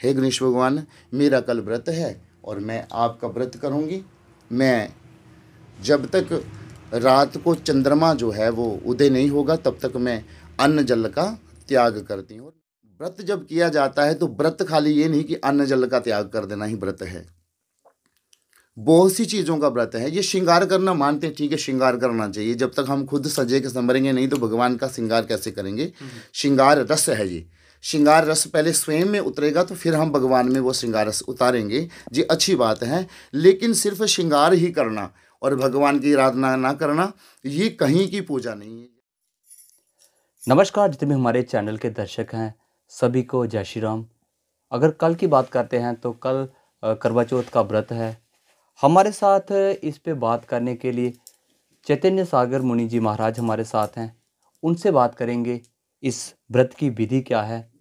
हे गणेश भगवान, मेरा कल व्रत है और मैं आपका व्रत करूँगी। मैं जब तक रात को चंद्रमा जो है वो उदय नहीं होगा तब तक मैं अन्न जल का त्याग करती हूँ। व्रत जब किया जाता है तो व्रत खाली ये नहीं कि अन्न जल का त्याग कर देना ही व्रत है, बहुत सी चीज़ों का व्रत है। ये श्रृंगार करना मानते हैं, ठीक है, श्रृंगार करना चाहिए। जब तक हम खुद सजे के संवरेंगे नहीं तो भगवान का श्रृंगार कैसे करेंगे। श्रृंगार रस है ये, श्रृंगार रस पहले स्वयं में उतरेगा तो फिर हम भगवान में वो श्रृंगार रस उतारेंगे। ये अच्छी बात है, लेकिन सिर्फ श्रृंगार ही करना और भगवान की आराधना ना करना ये कहीं की पूजा नहीं है। नमस्कार, जितने भी हमारे चैनल के दर्शक हैं सभी को जय श्री राम। अगर कल की बात करते हैं तो कल करवा चौथ का व्रत है। हमारे साथ इस पे बात करने के लिए चैतन्य सागर मुनि जी महाराज हमारे साथ हैं। उनसे बात करेंगे इस व्रत की विधि क्या है,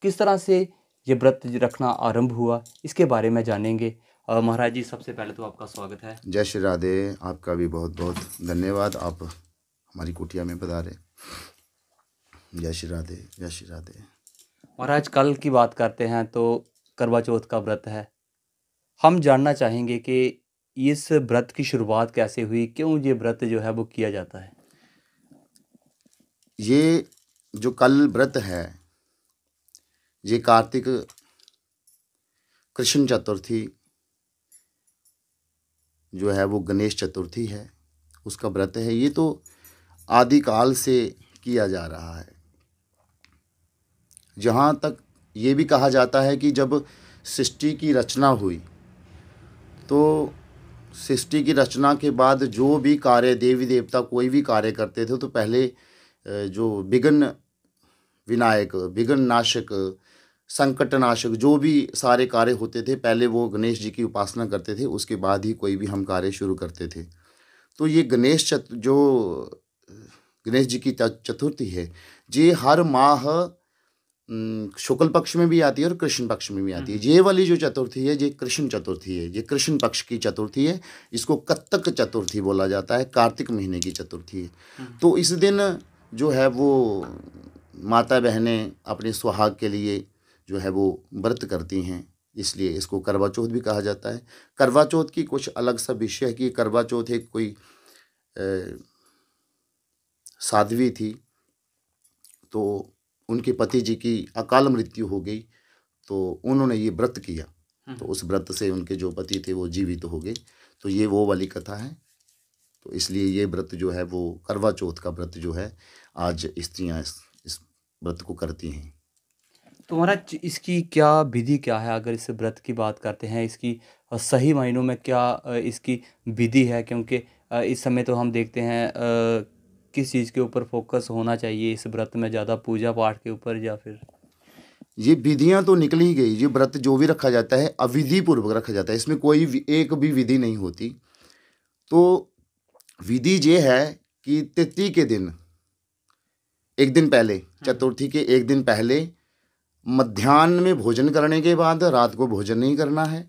किस तरह से ये व्रत रखना आरंभ हुआ, इसके बारे में जानेंगे। महाराज जी, सबसे पहले तो आपका स्वागत है। जय श्री राधे। आपका भी बहुत बहुत धन्यवाद, आप हमारी कुटिया में पधारे। जय श्री राधे, जय श्री राधे। महाराज, कल की बात करते हैं तो करवा चौथ का व्रत है। हम जानना चाहेंगे कि इस व्रत की शुरुआत कैसे हुई, क्यों ये व्रत जो है वो किया जाता है। ये जो कल व्रत है ये कार्तिक कृष्ण चतुर्थी जो है वो गणेश चतुर्थी है, उसका व्रत है। ये तो आदिकाल से किया जा रहा है। जहाँ तक ये भी कहा जाता है कि जब सृष्टि की रचना हुई तो सृष्टि की रचना के बाद जो भी कार्य देवी देवता कोई भी कार्य करते थे तो पहले जो विघ्न विनायक, विघ्न नाशक, संकट नाशक जो भी सारे कार्य होते थे पहले वो गणेश जी की उपासना करते थे, उसके बाद ही कोई भी हम कार्य शुरू करते थे। तो ये जो गणेश जी की चतुर्थी है ये हर माह शुक्ल पक्ष में भी आती है और कृष्ण पक्ष में भी आती है। ये वाली जो चतुर्थी है ये कृष्ण चतुर्थी है, ये कृष्ण पक्ष की चतुर्थी है। इसको कत्तक चतुर्थी बोला जाता है, कार्तिक महीने की चतुर्थी है। तो इस दिन जो है वो माता बहनें अपने सुहाग के लिए जो है वो व्रत करती हैं, इसलिए इसको करवा चौथ भी कहा जाता है। करवा चौथ की कुछ अलग सा विषय है कि करवा चौथ एक कोई साध्वी थी, तो उनके पति जी की अकाल मृत्यु हो गई तो उन्होंने ये व्रत किया, तो उस व्रत से उनके जो पति थे वो जीवित हो गए। तो ये वो वाली कथा है। तो इसलिए ये व्रत जो है वो करवा चौथ का व्रत जो है आज स्त्रियाँ इस व्रत को करती हैं। तो महाराज, इसकी क्या विधि क्या है? अगर इस व्रत की बात करते हैं, इसकी सही मायनों में क्या इसकी विधि है? क्योंकि इस समय तो हम देखते हैं किस चीज़ के ऊपर फोकस होना चाहिए इस व्रत में, ज़्यादा पूजा पाठ के ऊपर या फिर? ये विधियां तो निकल ही गई। ये व्रत जो भी रखा जाता है अविधि पूर्वक रखा जाता है, इसमें कोई एक भी विधि नहीं होती। तो विधि ये है कि तिथि के दिन एक दिन पहले, चतुर्थी के एक दिन पहले मध्याह्न में भोजन करने के बाद रात को भोजन नहीं करना है।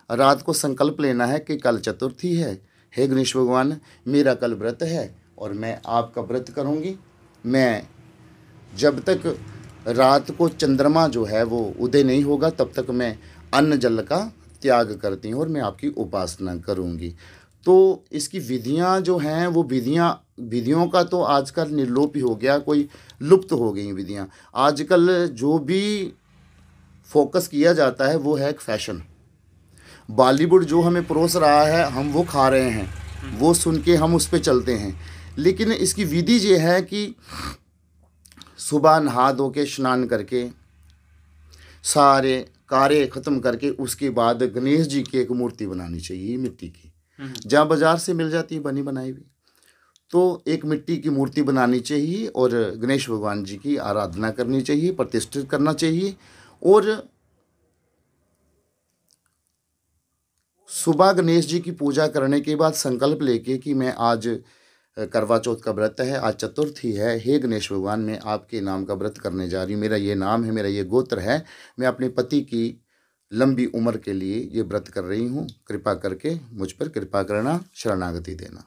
रात को संकल्प लेना है कि कल चतुर्थी है, हे गणेश भगवान, मेरा कल व्रत है और मैं आपका व्रत करूँगी। मैं जब तक रात को चंद्रमा जो है वो उदय नहीं होगा तब तक मैं अन्न जल का त्याग करती हूँ और मैं आपकी उपासना करूँगी। तो इसकी विधियाँ जो हैं वो विधियों का तो आजकल निर्लोप ही हो गया, कोई लुप्त हो गई विधियाँ। आजकल जो भी फोकस किया जाता है वो है एक फैशन। बॉलीवुड जो हमें परोस रहा है हम वो खा रहे हैं, वो सुन के हम उस पर चलते हैं। लेकिन इसकी विधि ये है कि सुबह नहा धो के स्नान करके सारे कार्य ख़त्म करके उसके बाद गणेश जी की एक मूर्ति बनानी चाहिए मिट्टी की, जहाँ बाज़ार से मिल जाती है बनी बनाई भी। तो एक मिट्टी की मूर्ति बनानी चाहिए और गणेश भगवान जी की आराधना करनी चाहिए, प्रतिष्ठित करना चाहिए। और सुबह गणेश जी की पूजा करने के बाद संकल्प लेके कि मैं आज करवा चौथ का व्रत है, आज चतुर्थी है, हे गणेश भगवान, मैं आपके नाम का व्रत करने जा रही हूँ, मेरा ये नाम है, मेरा ये गोत्र है, मैं अपने पति की लंबी उम्र के लिए ये व्रत कर रही हूँ, कृपा करके मुझ पर कृपा करना, शरणागति देना।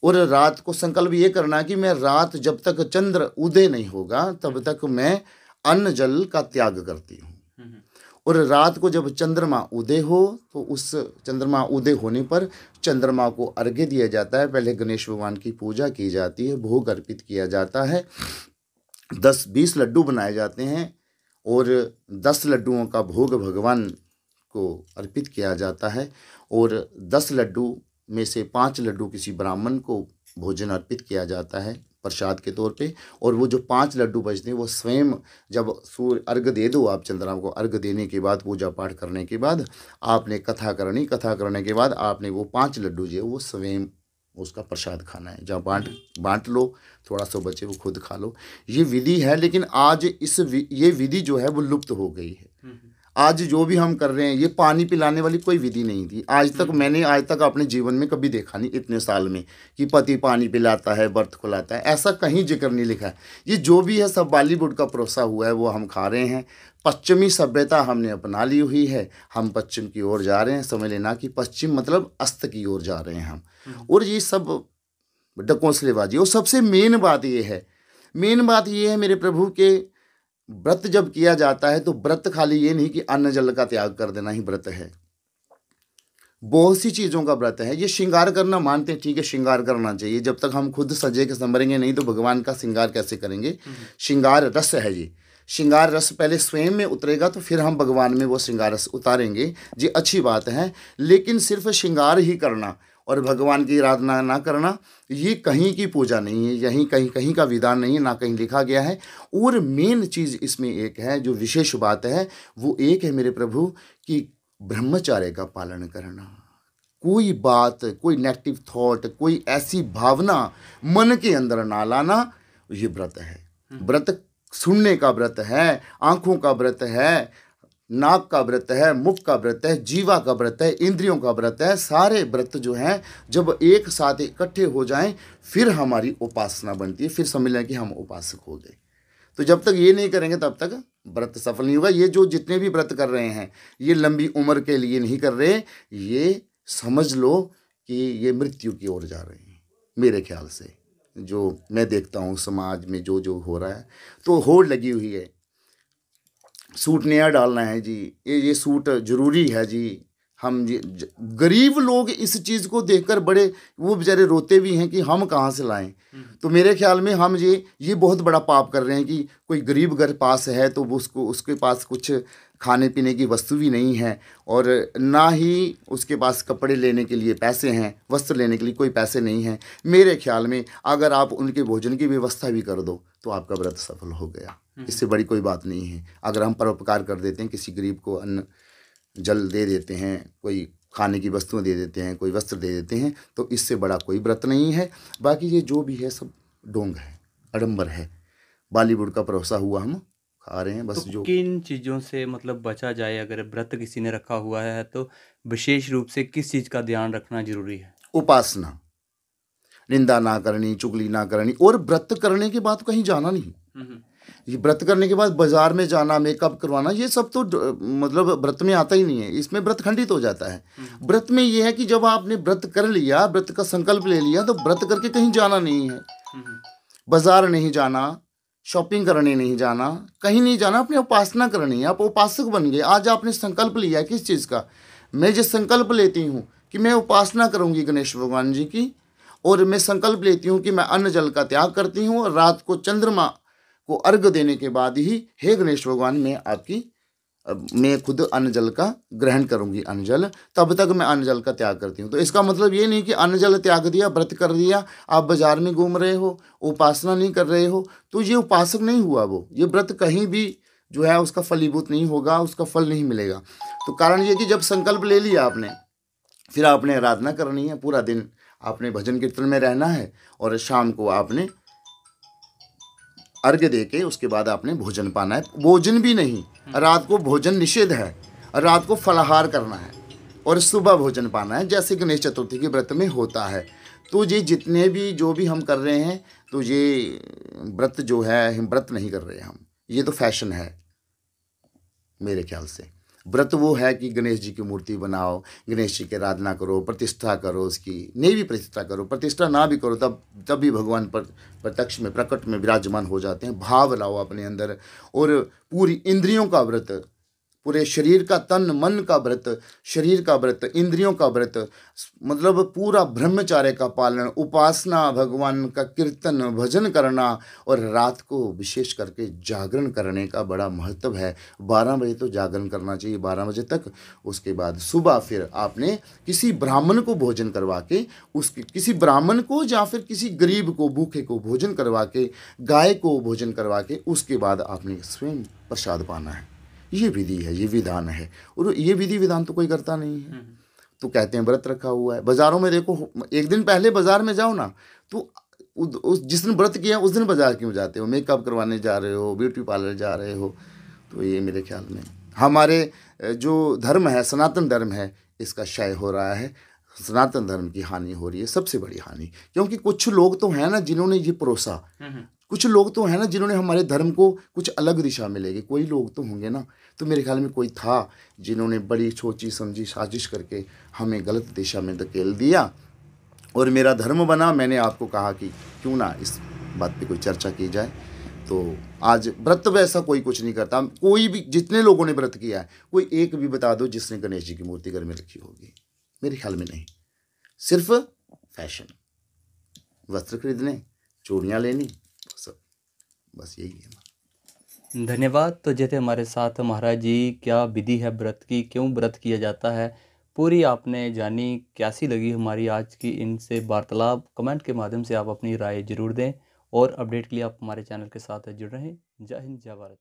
और रात को संकल्प ये करना कि मैं रात जब तक चंद्र उदय नहीं होगा तब तक मैं अन्न जल का त्याग करती हूँ। और रात को जब चंद्रमा उदय हो तो उस चंद्रमा उदय होने पर चंद्रमा को अर्घ्य दिया जाता है। पहले गणेश भगवान की पूजा की जाती है, भोग अर्पित किया जाता है, 10-20 लड्डू बनाए जाते हैं और 10 लड्डुओं का भोग भगवान को अर्पित किया जाता है और 10 लड्डू में से 5 लड्डू किसी ब्राह्मण को भोजन अर्पित किया जाता है प्रसाद के तौर पे। और वो जो 5 लड्डू बचते हैं वो स्वयं जब सूर्य अर्घ दे दो आप, चंद्रमा को अर्घ देने के बाद पूजा पाठ करने के बाद आपने कथा करनी, कथा करने के बाद आपने वो 5 लड्डू जो है वो स्वयं उसका प्रसाद खाना है। जहाँ बांट लो, थोड़ा सा बचे वो खुद खा लो। ये विधि है, लेकिन आज ये विधि जो है वो लुप्त हो गई है। आज जो भी हम कर रहे हैं, ये पानी पिलाने वाली कोई विधि नहीं थी मैंने आज तक अपने जीवन में कभी देखा नहीं इतने साल में कि पति पानी पिलाता है, व्रत खुलाता है, ऐसा कहीं जिक्र नहीं लिखा है। ये जो भी है सब बॉलीवुड का परोसा हुआ है, वो हम खा रहे हैं। पश्चिमी सभ्यता हमने अपना ली हुई है, हम पश्चिम की ओर जा रहे हैं। समझ लेना कि पश्चिम मतलब अस्त की ओर जा रहे हैं हम। और ये सब डकोसलेबाजी। और सबसे मेन बात ये है मेरे प्रभु के व्रत जब किया जाता है तो व्रत खाली ये नहीं कि अन्न जल का त्याग कर देना ही व्रत है, बहुत सी चीज़ों का व्रत है। ये श्रृंगार करना मानते हैं, ठीक है, श्रृंगार करना चाहिए। जब तक हम खुद सजे के संवरेंगे नहीं तो भगवान का श्रृंगार कैसे करेंगे। श्रृंगार रस है जी, श्रृंगार रस पहले स्वयं में उतरेगा तो फिर हम भगवान में वो श्रृंगार रस उतारेंगे जी, अच्छी बात है। लेकिन सिर्फ श्रृंगार ही करना और भगवान की आराधना ना करना, ये कहीं की पूजा नहीं है, यहीं कहीं का विधान नहीं है, ना कहीं लिखा गया है। और मेन चीज़ इसमें एक है जो विशेष बात है, वो एक है मेरे प्रभु कि ब्रह्मचर्य का पालन करना। कोई बात, कोई नेगेटिव थॉट, कोई ऐसी भावना मन के अंदर ना लाना, ये व्रत है। व्रत सुनने का व्रत है, आँखों का व्रत है, नाक का व्रत है, मुख का व्रत है, जीवा का व्रत है, इंद्रियों का व्रत है। सारे व्रत जो हैं जब एक साथ इकट्ठे हो जाएं फिर हमारी उपासना बनती है, फिर समझ लें कि हम उपासक हो गए। तो जब तक ये नहीं करेंगे तब तक व्रत सफल नहीं होगा। ये जो जितने भी व्रत कर रहे हैं ये लंबी उम्र के लिए नहीं कर रहे, ये समझ लो कि ये मृत्यु की ओर जा रहे हैं। मेरे ख्याल से जो मैं देखता हूँ समाज में जो हो रहा है, तो होड़ लगी हुई है, सूट नया डालना है जी, ये सूट जरूरी है जी। हम गरीब लोग इस चीज़ को देखकर बड़े वो बेचारे रोते भी हैं कि हम कहाँ से लाएं। तो मेरे ख्याल में हम ये बहुत बड़ा पाप कर रहे हैं कि कोई गरीब घर पास है तो उसके पास कुछ खाने पीने की वस्तु भी नहीं है और ना ही उसके पास कपड़े लेने के लिए पैसे हैं, वस्त्र लेने के लिए कोई पैसे नहीं हैं। मेरे ख्याल में अगर आप उनके भोजन की व्यवस्था भी कर दो तो आपका व्रत सफल हो गया। इससे बड़ी कोई बात नहीं है। अगर हम परोपकार कर देते हैं, किसी गरीब को अन्न जल दे देते हैं, कोई खाने की वस्तुएं दे देते हैं, कोई वस्त्र दे देते हैं, तो इससे बड़ा कोई व्रत नहीं है। बाकी ये जो भी है सब ढोंग है, आडंबर है, बॉलीवुड का परोसा हुआ हम खा रहे हैं बस। तो किन चीज़ों से मतलब बचा जाए? अगर व्रत किसी ने रखा हुआ है तो विशेष रूप से किस चीज़ का ध्यान रखना जरूरी है? उपासना, निंदा ना करनी, चुगली ना करनी। और व्रत करने के बाद कहीं जाना नहीं। ये व्रत करने के बाद बाजार में जाना, मेकअप करवाना, ये सब तो मतलब व्रत में आता ही नहीं है। इसमें व्रत खंडित हो जाता है। व्रत में ये है कि जब आपने व्रत कर लिया, व्रत का संकल्प ले लिया, तो व्रत करके कहीं जाना नहीं है, बाजार नहीं जाना, शॉपिंग करने नहीं जाना, कहीं नहीं जाना, अपनी उपासना करनी है। आप उपासक बन गए। आज आपने संकल्प लिया किस चीज़ का? मैं जो संकल्प लेती हूँ कि मैं उपासना करूँगी गणेश भगवान जी की, और मैं संकल्प लेती हूँ कि मैं अन्न जल का त्याग करती हूँ और रात को चंद्रमा को अर्घ देने के बाद ही हे गणेश भगवान मैं खुद अन्न जल का ग्रहण करूंगी, अन्न जल, तब तक मैं अन्न जल का त्याग करती हूँ। तो इसका मतलब ये नहीं कि अन्न जल त्याग दिया, व्रत कर दिया, आप बाजार में घूम रहे हो, उपासना नहीं कर रहे हो, तो ये उपासक नहीं हुआ। वो ये व्रत कहीं भी जो है उसका फलीभूत नहीं होगा, उसका फल नहीं मिलेगा। तो कारण ये कि जब संकल्प ले लिया आपने, फिर आपने आराधना करनी है, पूरा दिन आपने भजन कीर्तन में रहना है और शाम को आपने अर्घ्य दे के उसके बाद आपने भोजन पाना है। भोजन भी नहीं, रात को भोजन निषेध है, रात को फलाहार करना है और सुबह भोजन पाना है, जैसे गणेश चतुर्थी के व्रत में होता है। तो ये जितने भी जो भी हम कर रहे हैं, तो ये व्रत जो है हम व्रत नहीं कर रहे हम, ये तो फैशन है मेरे ख्याल से। व्रत वो है कि गणेश जी की मूर्ति बनाओ, गणेश जी की आराधना करो, प्रतिष्ठा करो, उसकी नहीं भी प्रतिष्ठा करो, प्रतिष्ठा ना भी करो तब भी भगवान पर प्रत्यक्ष में प्रकट में विराजमान हो जाते हैं। भाव लाओ अपने अंदर और पूरी इंद्रियों का व्रत पूरे शरीर का, तन मन का व्रत, शरीर का व्रत, इंद्रियों का व्रत, मतलब पूरा ब्रह्मचार्य का पालन, उपासना, भगवान का कीर्तन भजन करना, और रात को विशेष करके जागरण करने का बड़ा महत्व है। 12 बजे तो जागरण करना चाहिए, 12 बजे तक। उसके बाद सुबह फिर आपने किसी ब्राह्मण को भोजन करवा के, उसके किसी ब्राह्मण को या फिर किसी गरीब को, भूखे को भोजन करवा के, गाय को भोजन करवा के, उसके बाद आपने स्वयं प्रसाद पाना है। ये विधि है, ये विधान है। और ये विधि विधान तो कोई करता नहीं है। तो कहते हैं व्रत रखा हुआ है। बाज़ारों में देखो, एक दिन पहले बाज़ार में जाओ ना, तो उस जिस दिन व्रत किया उस दिन बाज़ार क्यों जाते हो? मेकअप करवाने जा रहे हो, ब्यूटी पार्लर जा रहे हो। तो ये मेरे ख्याल में हमारे जो धर्म है, सनातन धर्म है, इसका क्षय हो रहा है। सनातन धर्म की हानि हो रही है, सबसे बड़ी हानि। क्योंकि कुछ लोग तो हैं ना जिन्होंने ये परोसा, कुछ लोग तो हैं ना जिन्होंने हमारे धर्म को कुछ अलग दिशा में ले गए। कोई लोग तो होंगे ना, तो मेरे ख्याल में कोई था जिन्होंने बड़ी सोची समझी साजिश करके हमें गलत दिशा में धकेल दिया, और मेरा धर्म बना। मैंने आपको कहा कि क्यों ना इस बात पे कोई चर्चा की जाए। तो आज व्रत वैसा कोई कुछ नहीं करता। कोई भी, जितने लोगों ने व्रत किया है, कोई एक भी बता दो जिसने गणेश जी की मूर्ति घर में रखी होगी? मेरे ख्याल में नहीं। सिर्फ फैशन, वस्त्र खरीदने, चूड़ियाँ लेनी, बस यही है। धन्यवाद। तो जैसे हमारे साथ महाराज जी, क्या विधि है व्रत की, क्यों व्रत किया जाता है, पूरी आपने जानी। कैसी लगी हमारी आज की इनसे वार्तालाप? कमेंट के माध्यम से आप अपनी राय जरूर दें, और अपडेट के लिए आप हमारे चैनल के साथ जुड़ रहें। जय हिंद, जय भारत।